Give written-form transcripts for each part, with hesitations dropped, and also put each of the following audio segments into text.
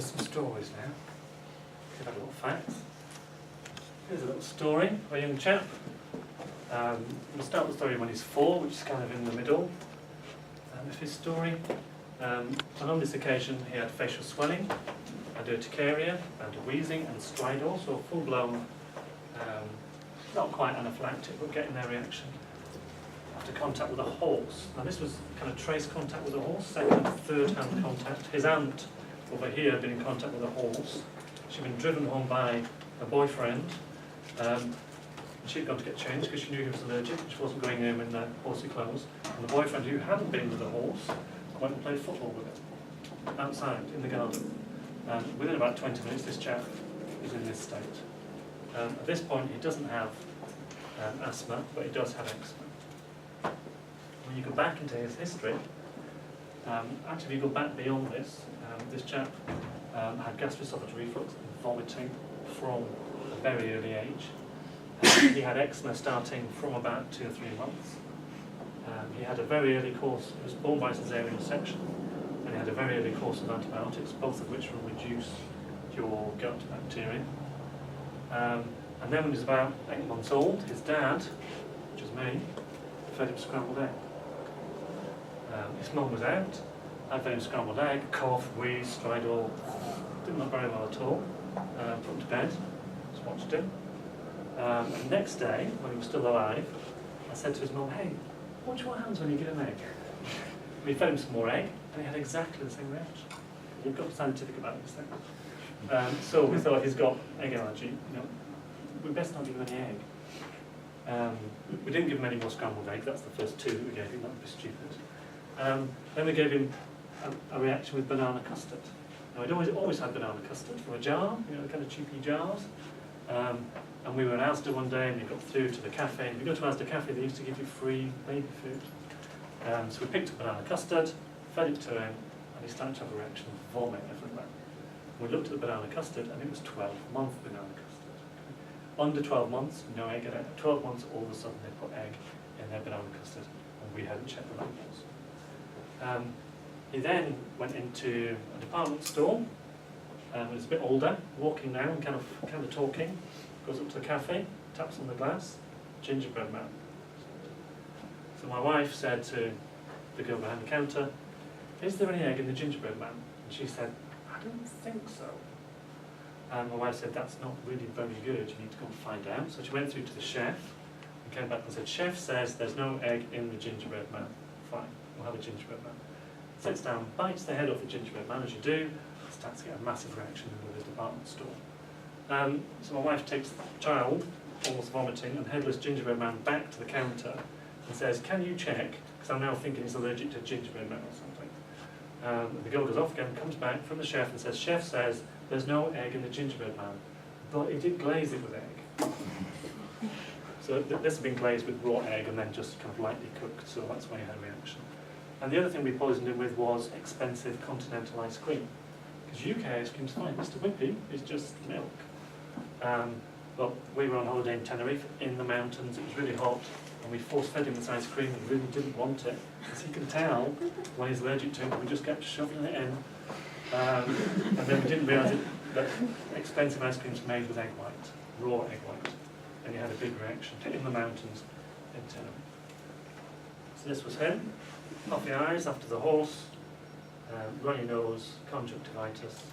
there's some stories now. Give a little fact. Here's a little story of a young chap. We'll start the story when he's 4, which is kind of in the middle of his story. And on this occasion he had facial swelling, and urticaria, and wheezing and stridor, so full-blown, not quite anaphylactic, but getting their reaction after contact with a horse. Now this was kind of trace contact with a horse, second and third hand contact. His aunt over here had been in contact with a horse. She'd been driven home by a boyfriend. She'd gone to get changed because she knew he was allergic. She wasn't going home in horsey clothes. And the boyfriend, who hadn't been with the horse, went and played football with it outside in the garden. And within about 20 minutes, this chap is in this state. At this point, he doesn't have asthma, but he does have eczema. When you go back into his history, actually, if you go back beyond this, this chap had gastroesophageal reflux and vomiting from a very early age. He had eczema starting from about 2 or 3 months. He had a very early course, he was born by caesarean section, and he had a very early course of antibiotics, both of which will reduce your gut bacteria. And then when he was about 8 months old, his dad, which is me, fed him scrambled egg. His mum was out, I fed him scrambled egg, cough, wheeze, stridor, didn't look very well at all. Put him to bed, just watched him. And the next day, when he was still alive, I said to his mum, "Hey, watch what happens when you get an egg." We fed him some more egg, and he had exactly the same reaction. We've got scientific about these things. So we thought he's got egg allergy. We best not give him any egg. We didn't give him any more scrambled egg. That's the first 2 that we gave him. That would be stupid. Then we gave him a reaction with banana custard. Now we'd always had banana custard from a jar, the kind of cheapy jars. And we were in Asda one day, and we got through to the cafe. And if you go to Asda cafe, they used to give you free baby food. So we picked up banana custard, fed it to him, and he started to have a reaction of vomit everywhere. We looked at the banana custard, and it was 12-month banana custard. Under 12 months, no egg in it. At 12 months, all of a sudden, they put egg in their banana custard, and we hadn't checked the labels. He then went into a department store. He was a bit older, walking now and kind of talking. Goes up to the cafe, taps on the glass, gingerbread man. So my wife said to the girl behind the counter, "Is there any egg in the gingerbread man?" And she said, "I don't think so." And my wife said, "That's not really very good, you need to go and find out." So she went through to the chef and came back and said, "Chef says there's no egg in the gingerbread man." "Fine, we'll have a gingerbread man." Sits down, bites the head off the gingerbread man, as you do, starts to get a massive reaction in the department store. So my wife takes the child, almost vomiting, and headless gingerbread man back to the counter and says, "Can you check, because I'm now thinking he's allergic to gingerbread man or something." The girl goes off again, comes back from the chef and says, "Chef says there's no egg in the gingerbread man, but he did glaze it with egg." So this had been glazed with raw egg and then just kind of lightly cooked, so that's why he had a reaction. And the other thing we poisoned him with was expensive continental ice cream. Because UK ice cream's fine, Mr. Whippy is just milk. But we were on holiday in Tenerife, in the mountains, it was really hot, and we force-fed him this ice cream, he really didn't want it. As he can tell, when he's allergic to it, we just kept shoving it in. And then we didn't realise that expensive ice cream's made with egg white, raw egg white. And he had a big reaction in the mountains in Tenerife. So this was him, puffy eyes after the horse, runny nose, conjunctivitis,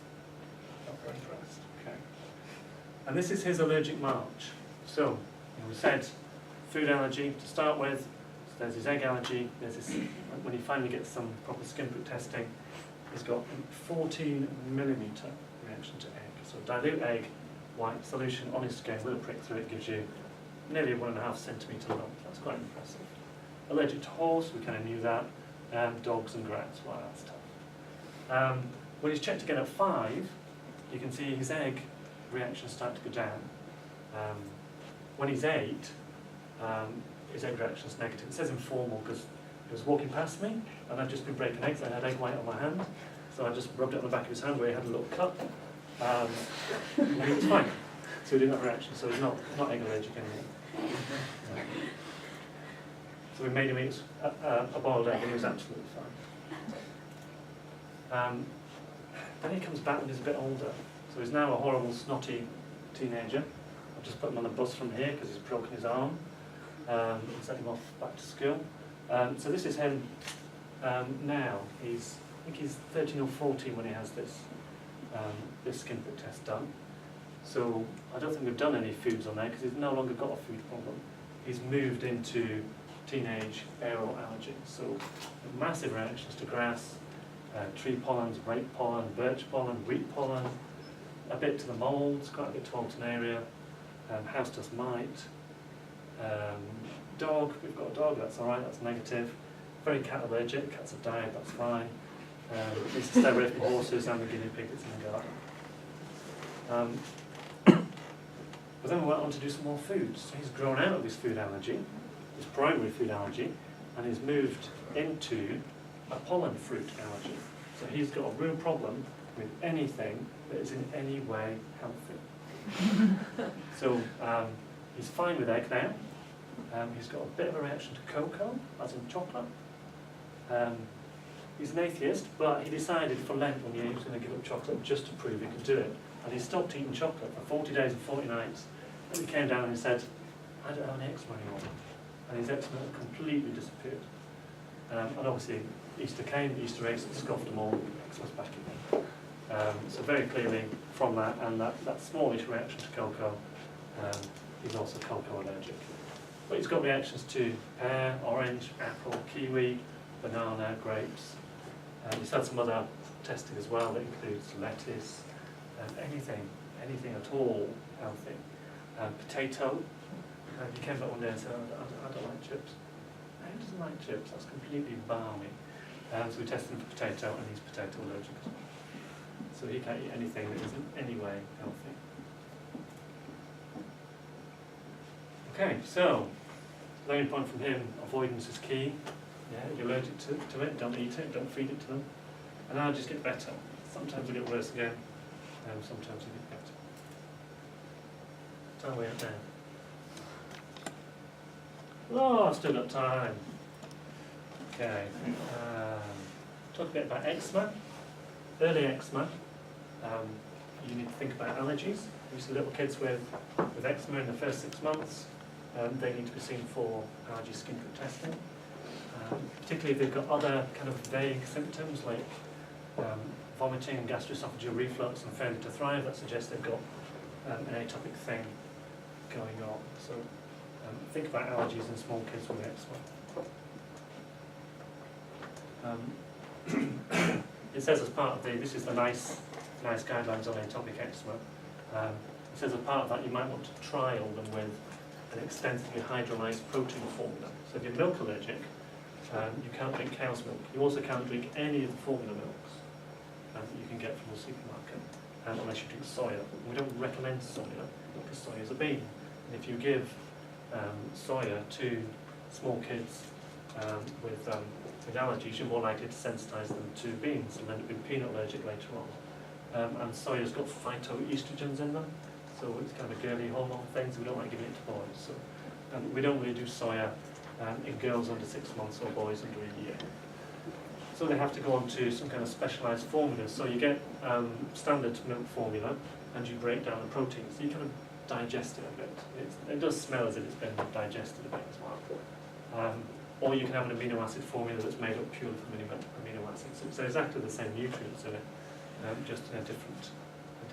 not very impressed. Okay. And this is his allergic march. So, we said food allergy to start with, so there's his egg allergy, there's his, when he finally gets some proper skin prick testing, he's got 14mm reaction to egg. So dilute egg, white solution on his skin with a prick through it gives you nearly 1.5 centimetre lump. That's quite impressive. Allergic to horse, we kind of knew that. Dogs and grats, well, that's tough. When he's checked again at 5, you can see his egg reactions start to go down. When he's 8, his egg reaction's negative. It says informal because he was walking past me and I'd just been breaking eggs. I had egg white on my hand, so I just rubbed it on the back of his hand where he had a little cut. And he was fine. So he didn't have a reaction, so he's not egg allergic anymore. So we made him eat a boiled egg and he was absolutely fine. Then he comes back when he's a bit older. So he's now a horrible, snotty teenager. I've just put him on the bus from here because he's broken his arm. And sent him off back to school. So this is him now. I think he's 13 or 14 when he has this skin prick test done. So I don't think we've done any foods on there because he's no longer got a food problem. He's moved into teenage aerial allergy. So massive reactions to grass, tree pollens, rape pollen, birch pollen, wheat pollen, a bit to the moulds, quite a bit to alternaria, house dust mite, dog, we've got a dog, that's alright, that's negative. Very cat allergic, cats have died, that's fine. Needs to stay away from horses and the guinea pig that's in the garden. But then we went on to do some more foods. So he's grown out of his food allergy, his primary food allergy, and he's moved into a pollen fruit allergy. So he's got a real problem with anything that is in any way healthy. So he's fine with egg now. He's got a bit of a reaction to cocoa, as in chocolate. He's an atheist, but he decided for Lent one year he was going to give up chocolate just to prove he could do it. And he stopped eating chocolate for 40 days and 40 nights. And he came down and he said, I don't have any eczema anymore. And his eczema completely disappeared. And obviously Easter came, Easter eggs scoffed them all, eczema's back again. So very clearly from that, and that smallish reaction to cocoa, he's also cocoa allergic. But he's got reactions to pear, orange, apple, kiwi, banana, grapes. He's had some other testing as well that includes lettuce, anything at all healthy. Potato. He came back one day and said, I don't like chips. Who doesn't like chips? That's completely balmy. So we tested him for potato, and he's potato allergic as well. So he can't eat anything that isn't in any way healthy. Okay, so learning point from him: avoidance is key. Yeah, you're allergic to it, don't eat it, don't feed it to them. And allergies get better. Sometimes they get worse again, and sometimes they get better. Time we out now. Oh, I've still got time. Okay. Talk a bit about eczema. Early eczema. You need to think about allergies. You see little kids with eczema in the first 6 months. They need to be seen for allergy skin prick testing. Particularly if they've got other kind of vague symptoms like vomiting and gastroesophageal reflux and failure to thrive, that suggests they've got an atopic thing going on. So think about allergies in small kids with eczema. It says as part of this is the nice guidelines on atopic eczema. It says as part of that you might want to trial them with an extensively hydrolyzed protein formula. So if you're milk allergic, you can't drink cow's milk. You also can't drink any of the formula milks that you can get from the supermarket, unless you drink soya. We don't recommend soya because soya is a bean. And if you give soya to small kids with allergies, you're more likely to sensitize them to beans and end up being peanut allergic later on. And soya's got phytoestrogens in them, so it's kind of a girly hormone thing, so we don't like giving it to boys. So we don't really do soya in girls under 6 months or boys under a year. So they have to go on to some kind of specialised formulas. So you get standard milk formula and you break down the proteins. So you kind of digest it a bit. It does smell as if it's been digested a bit as well. Or you can have an amino acid formula that's made up purely from amino acids. So it's exactly the same nutrients in it, just in a different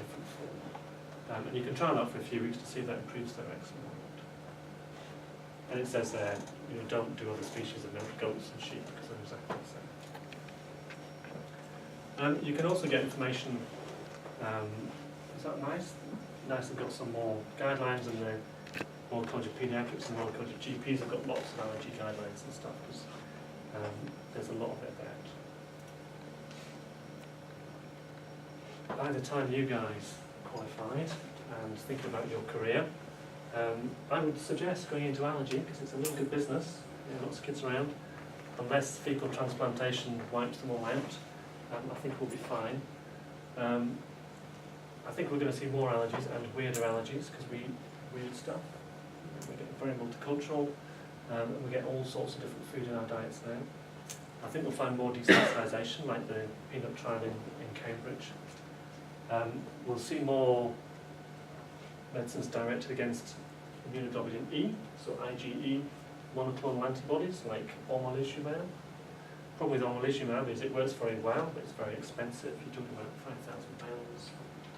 form. And you can try it out for a few weeks to see if that improves their eczema. And it says there, don't do other species of milk, goats and sheep, because they're exactly the same. You can also get information, is that nice? Nice, they've got some more guidelines, and the Royal College of Paediatrics and Royal College of GPs have got lots of allergy guidelines and stuff, because there's a lot of it there. By the time you guys qualified and thinking about your career, I would suggest going into allergy because it's a really good business. Lots of kids around. Unless fecal transplantation wipes them all out, I think we'll be fine. I think we're going to see more allergies and weirder allergies because we eat weird stuff. We get very multicultural, and we get all sorts of different food in our diets now. I think we'll find more desensitisation, like the peanut trial in Cambridge. We'll see more medicines directed against immunoglobulin E, so IgE monoclonal antibodies like omalizumab. Problem with omalizumab is it works very well, but it's very expensive. You're talking about £5,000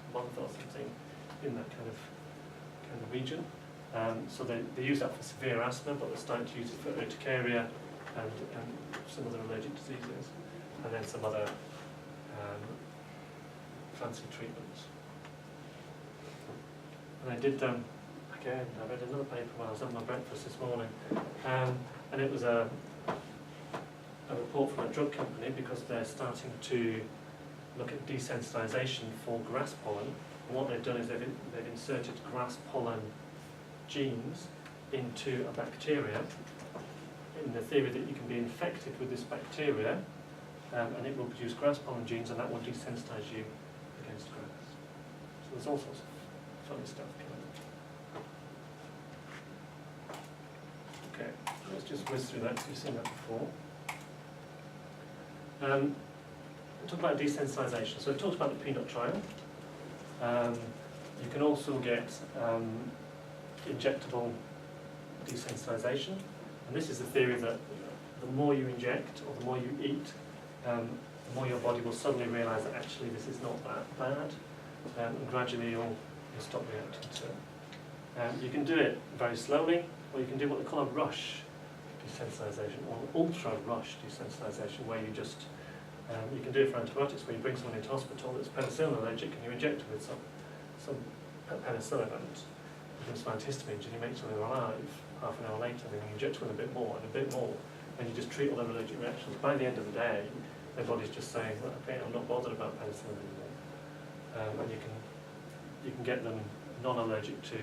a month or something in that kind of region. So they use that for severe asthma, but they're starting to use it for urticaria and some other allergic diseases, and then some other fancy treatments. And I did, again, I read another paper while I was having my breakfast this morning, and it was a report from a drug company because they're starting to look at desensitization for grass pollen. And what they've done is they've inserted grass pollen genes into a bacteria in the theory that you can be infected with this bacteria and it will produce grass pollen genes and that will desensitize you against grass. So there's all sorts of funny stuff coming. Okay, let's just whiz through that because you've seen that before. We'll talk about desensitization. So we've talked about the peanut trial. You can also get injectable desensitization, and this is the theory that the more you inject or the more you eat, the more your body will suddenly realise that actually this is not that bad, and gradually you'll stop reacting to it. You can do it very slowly, or you can do what they call a rush desensitization, or an ultra rush desensitization, where you just you can do it for antibiotics, where you bring someone into hospital that's penicillin allergic and you inject them with some penicillin and give them some antihistamines and you make sure they're alive half an hour later, then you inject them with a bit more, and you just treat all their allergic reactions. By the end of the day, their body's just saying, well, okay, I'm not bothered about penicillin anymore. And you can get them non-allergic to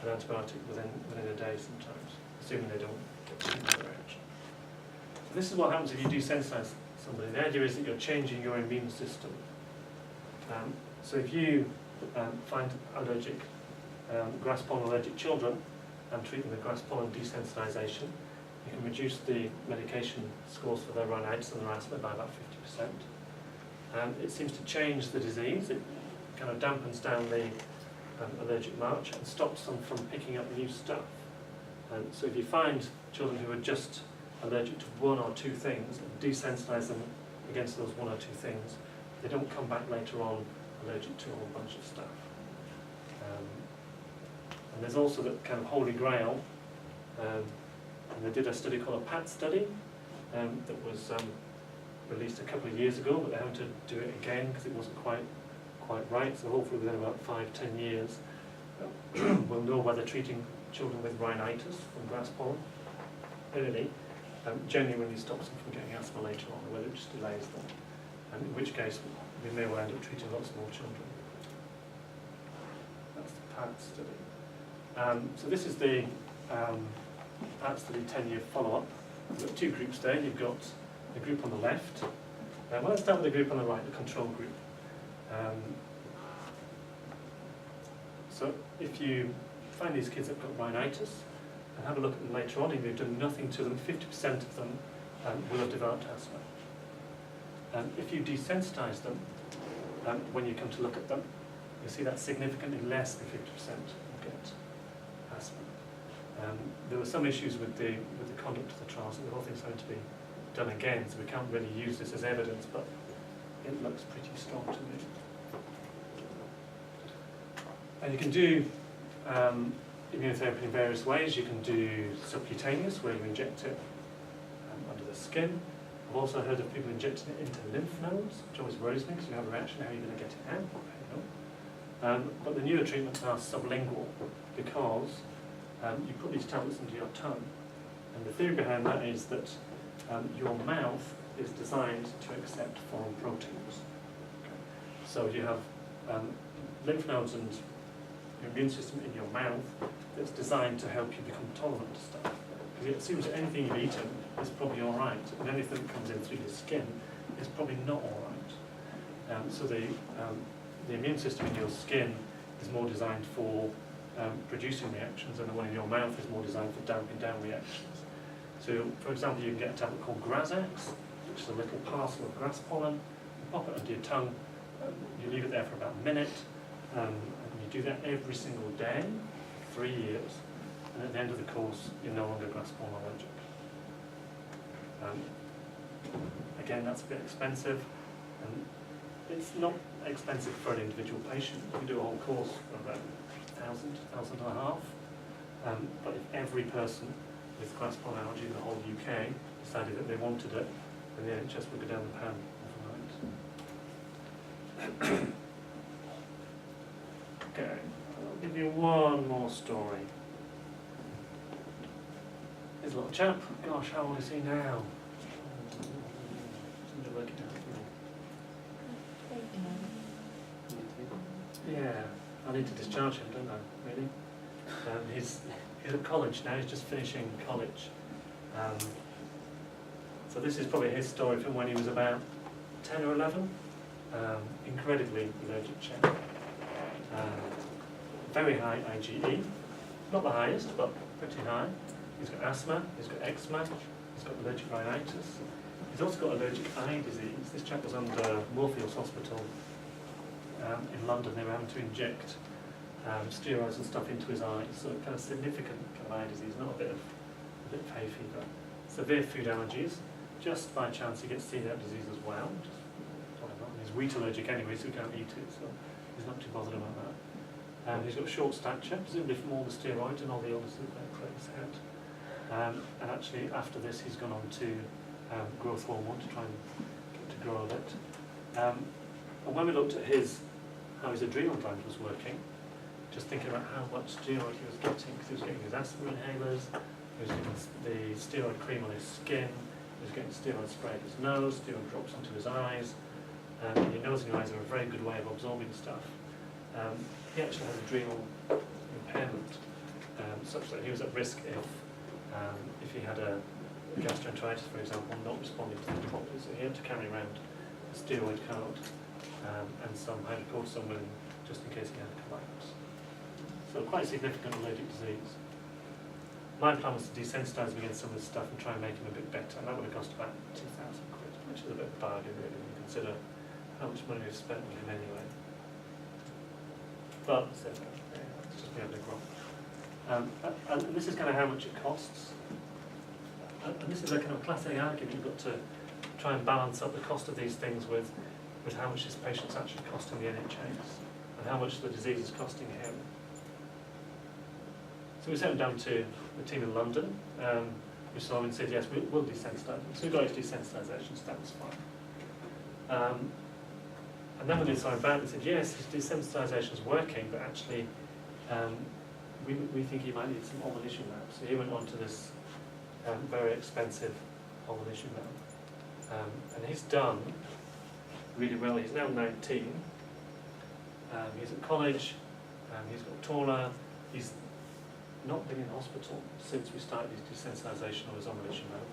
an antibiotic within a day sometimes, assuming they don't get too much reaction. So this is what happens if you desensitize somebody. The idea is that you're changing your immune system. So if you find allergic, grass pollen allergic children and treat them with grass pollen desensitization, you can reduce the medication scores for their rhinitis and their asthma by about 50%. It seems to change the disease. It kind of dampens down the allergic march and stops them from picking up new stuff. So if you find children who are just allergic to one or two things and desensitize them against those one or two things, they don't come back later on allergic to a whole bunch of stuff. And there's also the kind of holy grail, and they did a study called a PAT study that was released a couple of years ago, but they're having to do it again because it wasn't quite right. So hopefully within about 5-10 years we'll know whether treating children with rhinitis from grass pollen early genuinely stops them from getting asthma later on, or whether it just delays them, and in which case we may well end up treating lots more children. That's the PAT study. So this is the PAT study 10-year follow-up. You've got two groups there. You've got the group on the left. Well, let's start with the group on the right, the control group. So if you find these kids that have got rhinitis and have a look at them later on, if you've done nothing to them, 50% of them will have developed asthma. If you desensitize them, when you come to look at them, you see that significantly less than 50% will get asthma. There were some issues with the conduct of the trials, and the whole thing's going to be done again, so we can't really use this as evidence, but it looks pretty strong to me. And you can do immunotherapy in various ways. You can do subcutaneous, where you inject it under the skin. I've also heard of people injecting it into lymph nodes, which always worries me because you have a reaction. How are you going to get it out? But the newer treatments are sublingual because you put these tablets into your tongue, and the theory behind that is that your mouth is designed to accept foreign proteins. Okay. So you have lymph nodes and your immune system in your mouth that's designed to help you become tolerant to stuff. Because it assumes that anything you've eaten is probably all right, and anything that comes in through your skin is probably not all right. So the immune system in your skin is more designed for producing reactions, and the one in your mouth is more designed for damping down reactions. So, for example, you can get a tablet called Grazax, which is a little parcel of grass pollen. You pop it under your tongue, you leave it there for about a minute, and you do that every single day, 3 years, and at the end of the course, you're no longer grass-borne allergic. Again, that's a bit expensive, and it's not expensive for an individual patient. You can do a whole course for about £1,000, £1,500. But if every person with grass-borne allergy in the whole UK decided that they wanted it, then the NHS would go down the pan overnight. Okay, I'll give you one more story. Here's a little chap. Gosh, how old is he now? Yeah, I need to discharge him, don't I, really? He's at college now, he's just finishing college. So this is probably his story from when he was about 10 or 11. Incredibly allergic chap. Very high IgE, not the highest, but pretty high. He's got asthma, he's got eczema, he's got allergic rhinitis. He's also got allergic eye disease. This chap was under Moorfields Hospital in London. They were having to inject steroids and stuff into his eyes, so kind of significant kind of eye disease, not a bit of hay fever. Severe food allergies. Just by chance he gets celiac disease as well. He's wheat allergic anyway, so he can't eat it, so he's not too bothered about that. He's got short stature, presumably from all the steroids and all the illnesses that he's had. And actually, after this, he's gone on to growth hormone to try and get to grow a bit. And when we looked at how his adrenal gland was working, just thinking about how much steroid he was getting, because he was getting his asthma inhalers, he was getting the steroid cream on his skin, he was getting steroid spray in his nose, steroid drops onto his eyes, and your nose and your eyes are a very good way of absorbing stuff. He actually had adrenal impairment, such that he was at risk if he had a gastroenteritis, for example, not responding to the properly. So he had to carry around a steroid card and some hydrocortisone with him, just in case he had a collapse. So quite significant allergic disease. My plan was to desensitise him against some of this stuff and try and make him a bit better, and that would have cost about £2,000, which is a bit of a bargain really when you consider how much money we've spent on him anyway. But it's just me having a grump. And this is kind of how much it costs. And this is a kind of classic argument. You've got to try and balance up the cost of these things with how much this patient's actually costing the NHS and how much the disease is costing him. So we sent him down to the team in London. We saw him and said, yes, we'll desensitise him. So we got his desensitisation, so that was fine. And then when they saw him back, they said, yes, his desensitisation is working, but actually we think he might need some omalizumab. So he went on to this very expensive omalizumab. And he's done really well. He's now 19. He's at college. He's got taller. He's not been in hospital since we started his desensitisation of his omalizumab.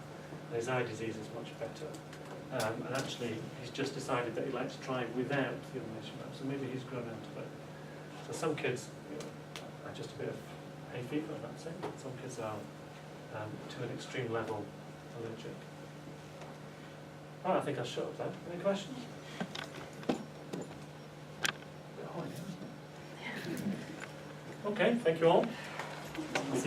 And his eye disease is much better. And actually, he's just decided that he'd like to try without the omalizumab. So maybe he's grown out of it. So some kids are just a bit of hay fever, that's it. Some kids are to an extreme level allergic. Oh, I think I'll shut up there. Any questions? Okay, thank you all.